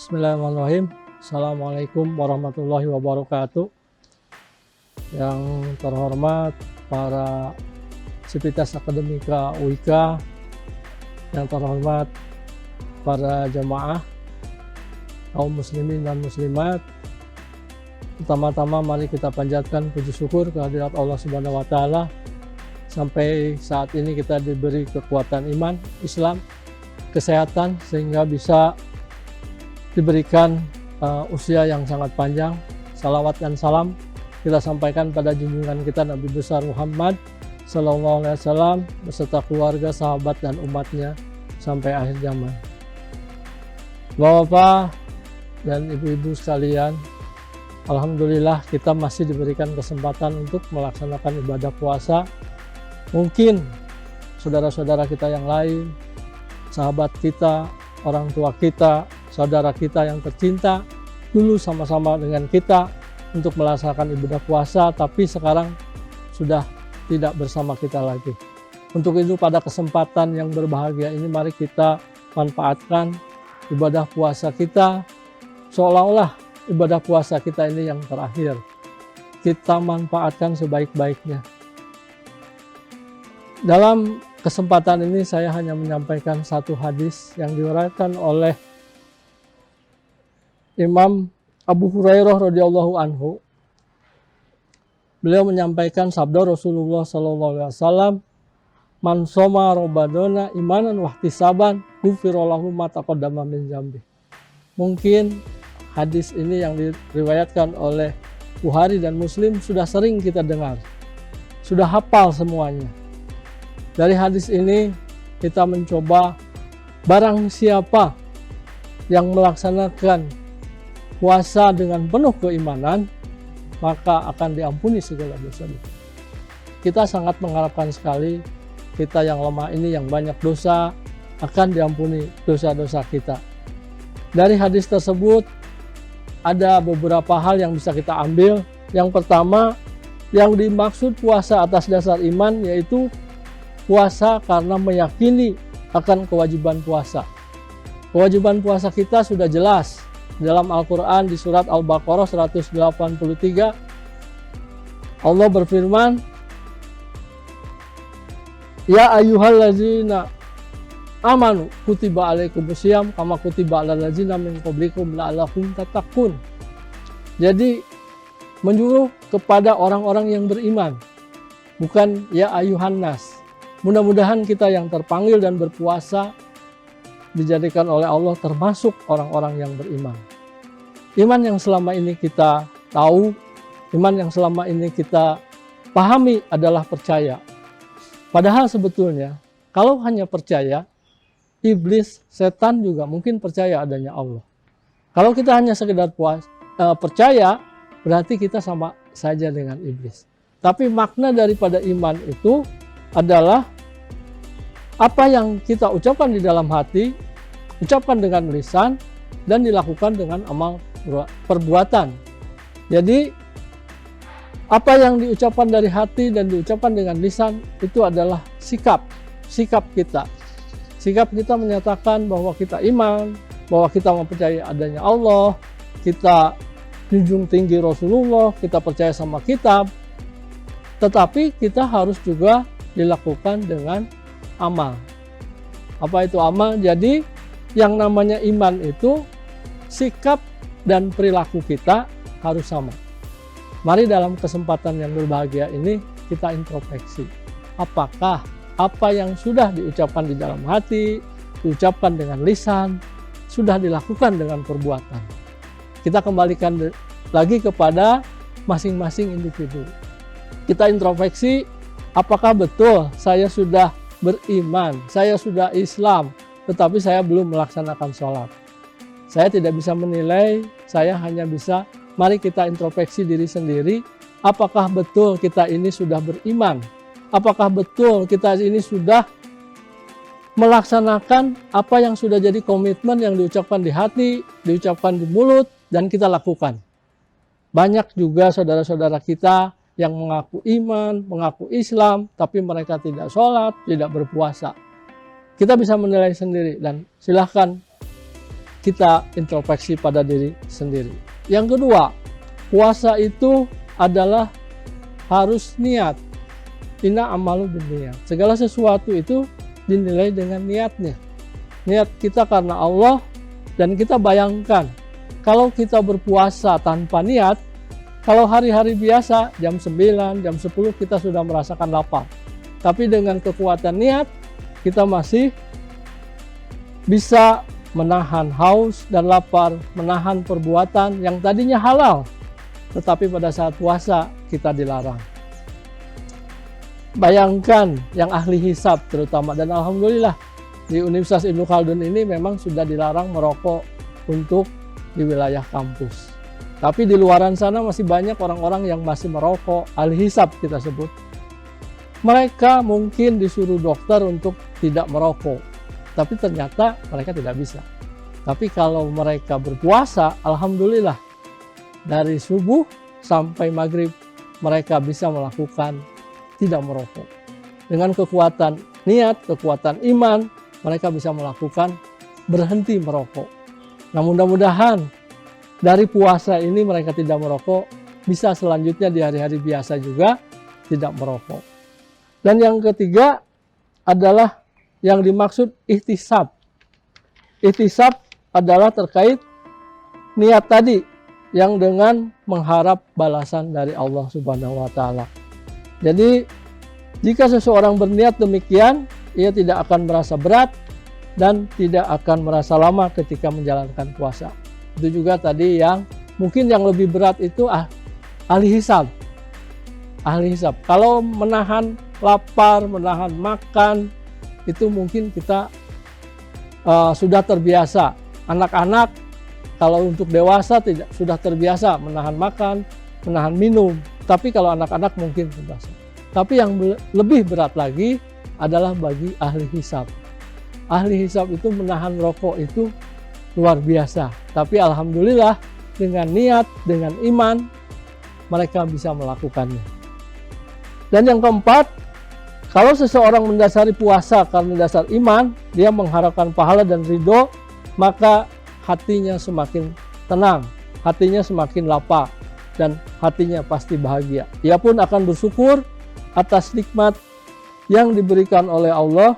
Bismillahirrahmanirrahim. Assalamualaikum warahmatullahi wabarakatuh. Yang terhormat para Sivitas Akademika UIK, yang terhormat para jamaah, kaum muslimin dan muslimat. Pertama-tama mari kita panjatkan puji syukur kehadirat Allah Subhanahu wa taala. Sampai saat ini kita diberi kekuatan iman, Islam, kesehatan sehingga bisa diberikan usia yang sangat panjang. Salawat dan salam kita sampaikan pada junjungan kita Nabi besar Muhammad Sallallahu Alaihi Wasallam beserta keluarga, sahabat dan umatnya sampai akhir zaman. Bapak dan ibu-ibu sekalian, alhamdulillah kita masih diberikan kesempatan untuk melaksanakan ibadah puasa. Mungkin saudara-saudara kita yang lain, sahabat kita, orang tua kita, saudara kita yang tercinta dulu sama-sama dengan kita untuk melaksanakan ibadah puasa, tapi sekarang sudah tidak bersama kita lagi. Untuk itu pada kesempatan yang berbahagia ini mari kita manfaatkan ibadah puasa kita seolah-olah ibadah puasa kita ini yang terakhir. Kita manfaatkan sebaik-baiknya. Dalam kesempatan ini saya hanya menyampaikan satu hadis yang diriwayatkan oleh Imam Abu Hurairah radhiyallahu anhu. Beliau menyampaikan sabda Rasulullah sallallahu alaihi wasallam, "Man shoma Ramadhana imanan wa ihtisaban, ghufira lahu ma taqaddama min dzambi." Mungkin hadis ini yang diriwayatkan oleh Bukhari dan Muslim sudah sering kita dengar. Sudah hafal semuanya. Dari hadis ini kita mencoba barang siapa yang melaksanakan puasa dengan penuh keimanan, maka akan diampuni segala dosa. Kita sangat mengharapkan sekali kita yang lemah ini, yang banyak dosa, akan diampuni dosa-dosa kita. Dari hadis tersebut ada beberapa hal yang bisa kita ambil. Yang pertama, yang dimaksud puasa atas dasar iman yaitu puasa karena meyakini akan kewajiban puasa. Kewajiban puasa kita sudah jelas dalam Al-Quran di surat Al-Baqarah 183. Allah berfirman, "Ya ayyuhallazina amanu kutiba alaikumusiyam kama kutiba alal ladzina min qablikum la'allakum tattaqun." Jadi menyuruh kepada orang-orang yang beriman, bukan ya ayyuhan nas. Mudah-mudahan kita yang terpanggil dan berpuasa dijadikan oleh Allah termasuk orang-orang yang beriman. Iman yang selama ini kita tahu, iman yang selama ini kita pahami adalah percaya. Padahal sebetulnya kalau hanya percaya, iblis, setan juga mungkin percaya adanya Allah. Kalau kita hanya sekedar percaya, berarti kita sama saja dengan iblis. Tapi makna daripada iman itu adalah apa yang kita ucapkan di dalam hati, ucapkan dengan lisan, dan dilakukan dengan amal perbuatan. Jadi apa yang diucapkan dari hati dan diucapkan dengan lisan itu adalah sikap kita. Sikap kita menyatakan bahwa kita iman, bahwa kita mempercayai adanya Allah, kita junjung tinggi Rasulullah, kita percaya sama kitab. Tetapi kita harus juga dilakukan dengan amal. Apa itu amal? Jadi yang namanya iman itu sikap dan perilaku kita harus sama. Mari dalam kesempatan yang berbahagia ini kita introspeksi. Apakah apa yang sudah diucapkan di dalam hati, diucapkan dengan lisan, sudah dilakukan dengan perbuatan? Kita kembalikan lagi kepada masing-masing individu. Kita introspeksi, apakah betul saya sudah beriman, saya sudah Islam, tetapi saya belum melaksanakan sholat. Saya tidak bisa menilai, saya hanya bisa, mari kita introspeksi diri sendiri, apakah betul kita ini sudah beriman, apakah betul kita ini sudah melaksanakan apa yang sudah jadi komitmen yang diucapkan di hati, diucapkan di mulut, dan kita lakukan. Banyak juga saudara-saudara kita yang mengaku iman, mengaku Islam, tapi mereka tidak sholat, tidak berpuasa. Kita bisa menilai sendiri dan silahkan kita introspeksi pada diri sendiri. Yang kedua, puasa itu adalah harus niat. Inna amalu binniyat. Segala sesuatu itu dinilai dengan niatnya. Niat kita karena Allah, dan kita bayangkan kalau kita berpuasa tanpa niat, kalau hari-hari biasa jam 9, jam 10 kita sudah merasakan lapar. Tapi dengan kekuatan niat, kita masih bisa menahan haus dan lapar, menahan perbuatan yang tadinya halal, tetapi pada saat puasa kita dilarang. Bayangkan yang ahli hisab terutama, dan alhamdulillah di Universitas Ibnu Khaldun ini memang sudah dilarang merokok untuk di wilayah kampus. Tapi di luaran sana masih banyak orang-orang yang masih merokok, ahli hisab kita sebut. Mereka mungkin disuruh dokter untuk tidak merokok, tapi ternyata mereka tidak bisa. Tapi kalau mereka berpuasa, alhamdulillah dari subuh sampai maghrib mereka bisa melakukan tidak merokok. Dengan kekuatan niat, kekuatan iman, mereka bisa melakukan berhenti merokok. Nah, mudah-mudahan dari puasa ini mereka tidak merokok, bisa selanjutnya di hari-hari biasa juga tidak merokok. Dan yang ketiga adalah yang dimaksud ihtisab. Ihtisab adalah terkait niat tadi yang dengan mengharap balasan dari Allah Subhanahu wa taala. Jadi jika seseorang berniat demikian, ia tidak akan merasa berat dan tidak akan merasa lama ketika menjalankan puasa. Itu juga tadi yang mungkin yang lebih berat itu ahli hisab. Ahli hisab. Kalau menahan lapar, menahan makan, itu mungkin kita sudah terbiasa. Anak-anak, kalau untuk dewasa tidak sudah terbiasa menahan makan, menahan minum. Tapi kalau anak-anak mungkin terbiasa. Tapi yang lebih berat lagi adalah bagi ahli hisab. Ahli hisab itu menahan rokok itu luar biasa. Tapi alhamdulillah dengan niat, dengan iman, mereka bisa melakukannya. Dan yang keempat, kalau seseorang mendasari puasa karena dasar iman, dia mengharapkan pahala dan ridho, maka hatinya semakin tenang, hatinya semakin lapang, dan hatinya pasti bahagia. Ia pun akan bersyukur atas nikmat yang diberikan oleh Allah,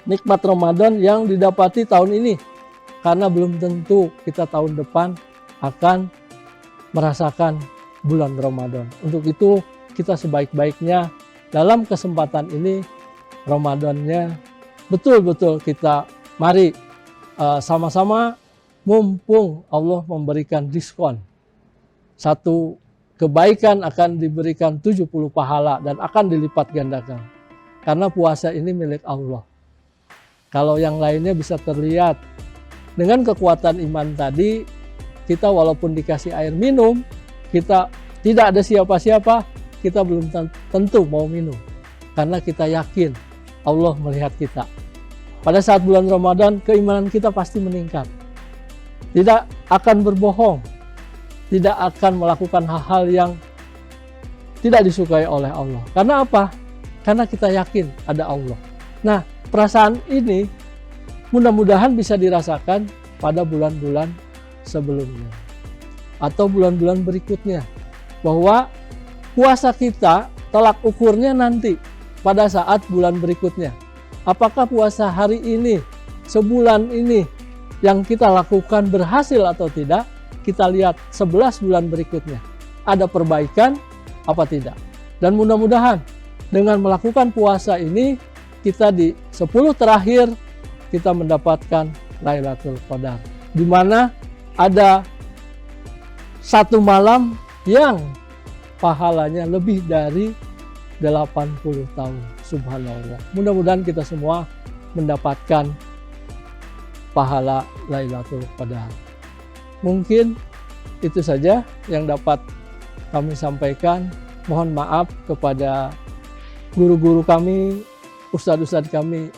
nikmat Ramadan yang didapati tahun ini, karena belum tentu kita tahun depan akan merasakan bulan Ramadan. Untuk itu kita sebaik-baiknya dalam kesempatan ini Ramadannya betul-betul kita mari sama-sama, mumpung Allah memberikan diskon. Satu kebaikan akan diberikan 70 pahala dan akan dilipat gandakan. Karena puasa ini milik Allah. Kalau yang lainnya bisa terlihat dengan kekuatan iman tadi, kita walaupun dikasih air minum, kita tidak ada siapa-siapa, kita belum tentu mau minum. Karena kita yakin Allah melihat kita. Pada saat bulan Ramadan, keimanan kita pasti meningkat. Tidak akan berbohong, tidak akan melakukan hal-hal yang tidak disukai oleh Allah. Karena apa? Karena kita yakin ada Allah. Nah, perasaan ini mudah-mudahan bisa dirasakan pada bulan-bulan sebelumnya atau bulan-bulan berikutnya, bahwa puasa kita tolak ukurnya nanti pada saat bulan berikutnya. Apakah puasa hari ini, sebulan ini yang kita lakukan berhasil atau tidak? Kita lihat 11 bulan berikutnya, ada perbaikan apa tidak. Dan mudah-mudahan dengan melakukan puasa ini, kita di 10 terakhir kita mendapatkan Lailatul Qadar, di mana ada satu malam yang pahalanya lebih dari 80 tahun. Subhanallah. Mudah-mudahan kita semua mendapatkan pahala Lailatul Qadar. Mungkin itu saja yang dapat kami sampaikan. Mohon maaf kepada guru-guru kami, ustadz-ustadz kami.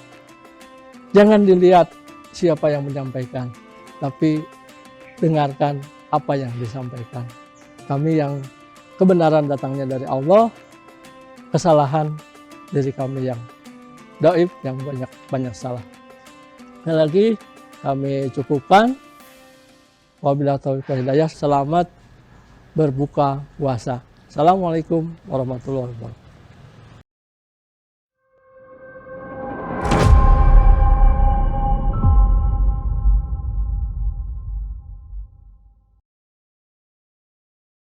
Jangan dilihat siapa yang menyampaikan, tapi dengarkan apa yang disampaikan. Kami yang kebenaran datangnya dari Allah, kesalahan dari kami yang dhaif, yang banyak salah. Sekali lagi, kami cukupkan. Wabillahi taufiq wal hidayah. Selamat berbuka puasa. Assalamualaikum warahmatullahi wabarakatuh.